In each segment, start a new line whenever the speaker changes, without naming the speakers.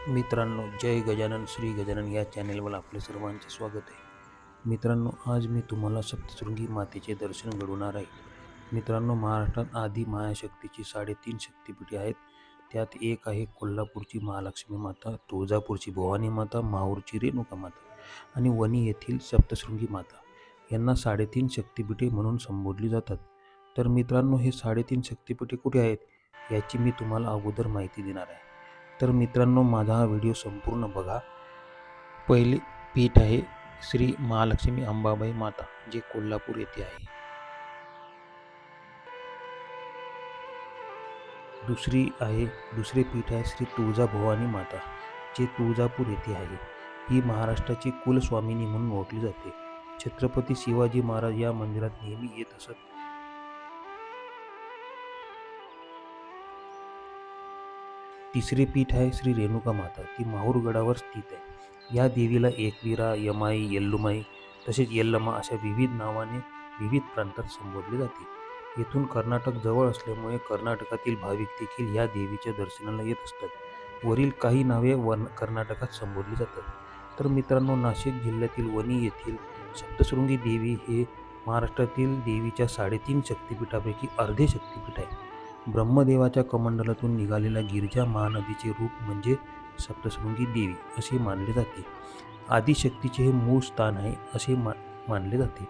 मित्रांनो, जय गजानन श्री गजानन या चॅनेलवर आपले सर्वांचे स्वागत आहे. मित्रांनो, आज मी तुम्हाला सप्तशृंगी मातेचे दर्शन घडवणार आहे. मित्रांनो, महाराष्ट्रात आदी मायाशक्तीची 3.5 शक्तिपीठे आहेत. त्यात एक आहे कोल्हापूरची महालक्ष्मी माता, तुळजापूरची भवानी माता, माहूरची रेणुका माता आणि वणी येथील सप्तशृंगी माता. यांना 3.5 शक्तिपीठे म्हणून संबोधली जातात. तर मित्रांनो, हे 3.5 शक्तिपीठे कुठे आहेत याची मी तुम्हाला अगोदर माहिती देणार आहे. तर मित्रांनो, माझा हा व्हिडिओ संपूर्ण बघा. पहिले पीठ आहे श्री महालक्ष्मी अंबाबाई माता, जे कोल्हापूर येथे आहे. दुसरे पीठ आहे श्री तुळजाभवानी माता, जे तुळजापूर येथे आहे. ही महाराष्ट्राची कुलस्वामिनी म्हणून ओळखली जाते. छत्रपती शिवाजी महाराज या मंदिरात नेहमी येत असत. तिसरे पीठ आहे श्री रेणुका माता, ती माहूर गडावर स्थित आहे. या देवीला एकवीरा, यमाई, येल्लुमाई तसेच येल्लम्मा अशा विविध नावाने विविध प्रांतात संबोधले जाते. येथून कर्नाटक जवळ असल्यामुळे कर्नाटकातील भाविक देखील या देवीच्या दर्शनाला येत असतात. वरील काही नावे कर्नाटकात संबोधली जातात. तर मित्रांनो, नाशिक जिल्ह्यातील वणी येथील सप्तशृंगी देवी हे महाराष्ट्रातील देवीच्या 3.5 शक्तिपीठापैकी अर्धे शक्तिपीठ आहे. ब्रह्मदेवाच्या कमंडलातून निघालेल्या गिरिजा महानदीचे रूप म्हणजे सप्तशृंगी देवी असे मानले जाते. आदिशक्तीचे हे मूळ स्थान आहे असे मानले जाते.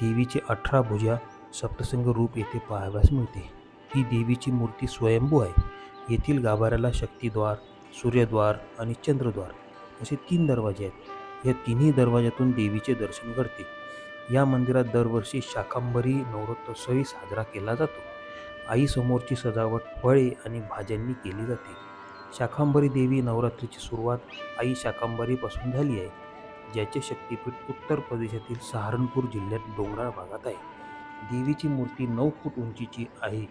देवीचे 18 भुजा सप्तशृंग रूप येथे पाहावयास मिळते. ही देवीची मूर्ती स्वयंभू आहे. येथील गाभाऱ्याला शक्तिद्वार, सूर्यद्वार आणि चंद्रद्वार असे 3 दरवाजे आहेत. या तिन्ही दरवाजातून देवीचे दर्शन घडते. या मंदिरात दरवर्षी शाकंभरी नवरात्रोत्सव साजरा केला जातो. आई समोरची सजावट फळे आणि भाज्यांनी केली जाते. शाकंभरी देवी नवरात्रीची सुरुवात आई शाकंभरीपासून झाली आहे, ज्याचे शक्तिपीठ उत्तर प्रदेशातील सहारनपूर जिल्ह्यात डोंगराळ भागात आहे. देवीची मूर्ती 9 फूट उंचीची आहे.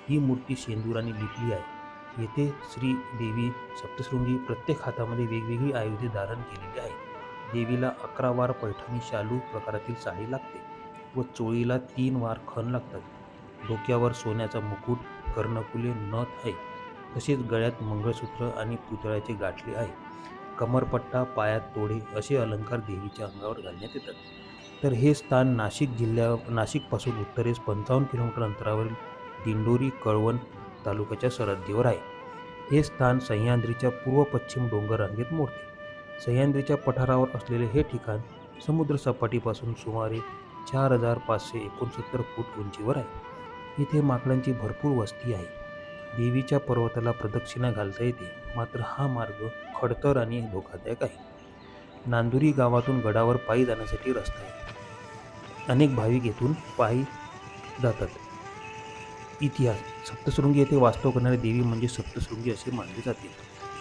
ही मूर्ती शेंदुराने लिपली आहे. येथे श्री देवी सप्तशृंगी प्रत्येक हातामध्ये वेगवेगळी आयुधे धारण केलेली आहे. देवीला 11 वार पैठणी शालू प्रकारातील साडी लागते व चोळीला 3 वार खण लागतात. डोक्यावर सोन्याचा मुकुट, कर्णफुले, नथ आहे. तसेच गळ्यात मंगळसूत्र आणि पुतळ्याचे गाठले आहे. कमरपट्टा, पायात तोडे असे अलंकार देवीच्या अंगावर घालण्यात येतात. तर हे स्थान नाशिकपासून उत्तरेस 55 किलोमीटर अंतरावरील दिंडोरी, कळवण तालुक्याच्या सरहद्दीवर आहे. हे स्थान सह्याद्रीच्या पूर्व-पश्चिम डोंगर रांगेत मोडते. सह्याद्रीच्या पठारावर असलेले हे ठिकाण समुद्रसपाटीपासून सुमारे 4569 फूट उंचीवर आहे. इथे माकडांची भरपूर वस्ती आहे. देवीच्या पर्वताला प्रदक्षिणा घालता येते, मात्र हा मार्ग खडतर आणि धोकादायक आहे. नांदुरी गावातून गडावर पायी जाण्यासाठी रस्ता आहे. अनेक भाविक येथून पायी जातात. इतिहास: सप्तशृंगी येथे वास्तव करणारी देवी म्हणजे सप्तशृंगी असे मानले जाते.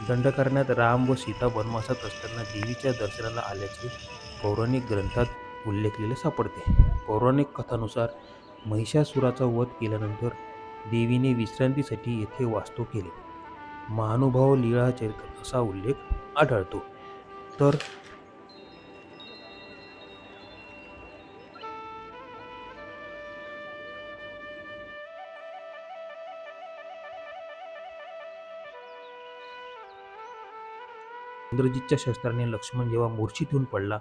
दंडकारण्यात राम व सीता वनवासात असताना देवीच्या दर्शनाला आल्याचे पौराणिक ग्रंथात उल्लेखलेले सापडते. पौराणिक कथानुसार महिषासुराचा वध केल्यानंतर देवीने विश्रांतीसाठी येथे वास्तव केले. महानुभाव लीळा चरित्रात असा उल्लेख आढळतो. तर इंद्रजितच्या शस्त्राने लक्ष्मण जेव्हा मूर्छित होऊन पडला,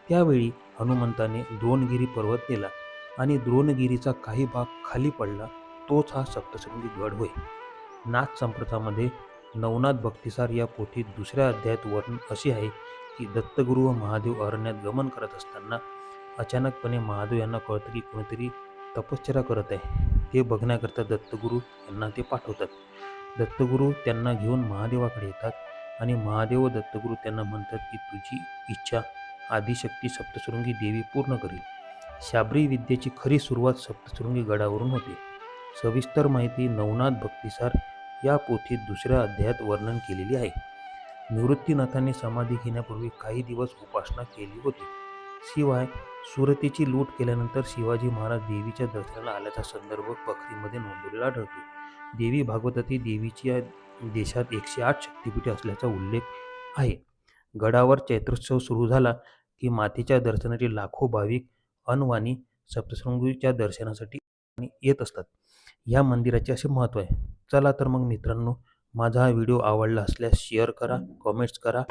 त्यावेळी हनुमंताने द्रोणगिरी पर्वत नेला आणि द्रोणगिरीचा काही भाग खाली पडला. तोच हा सप्तशृंगी गड होय. नाथ संप्रदायामध्ये नवनाथ भक्तिसार या पोथीत 2ऱ्या अध्यायात वर्णन असे आहे की दत्तगुरू व महादेव अरण्यात गमन करत असताना अचानकपणे महादेव यांना कळतं की कोणीतरी तपश्चर्या करत आहे. ते बघण्याकरता दत्तगुरू यांना ते पाठवतात. दत्तगुरू त्यांना घेऊन महादेवाकडे येतात आणि महादेव व दत्तगुरू त्यांना म्हणतात की तुझी इच्छा आदिशक्ती सप्तशृंगी देवी पूर्ण करेल. शाबरी विद्येची खरी सुरुवात सप्तशृंगी गडावरून होते. सविस्तर माहिती नवनाथ भक्तिसार या पोथीत 2ऱ्या अध्यायात वर्णन केलेली आहे. निवृत्तीनाथांनी समाधी घेण्यापूर्वी काही दिवस उपासना केली होती. शिवाय सुरतेची लूट केल्यानंतर शिवाजी महाराज देवीच्या दर्शनाला आल्याचा संदर्भ पखरीमध्ये नोंदवलेला आढळतो. देवी भागवतातील देवीच्या देशात 108 शक्तिपीठे असल्याचा उल्लेख आहे. गडावर चैत्रोत्सव सुरू झाला की मातेच्या दर्शनासाठी लाखो भाविक अनवाणी सप्तशृंगीच्या दर्शनासाठी येत असतात. या मंदिराचे असे महत्त्व आहे. चला तर मग मित्रांनो, माझा हा व्हिडिओ आवडला असल्यास शेअर करा, कॉमेंट्स करा.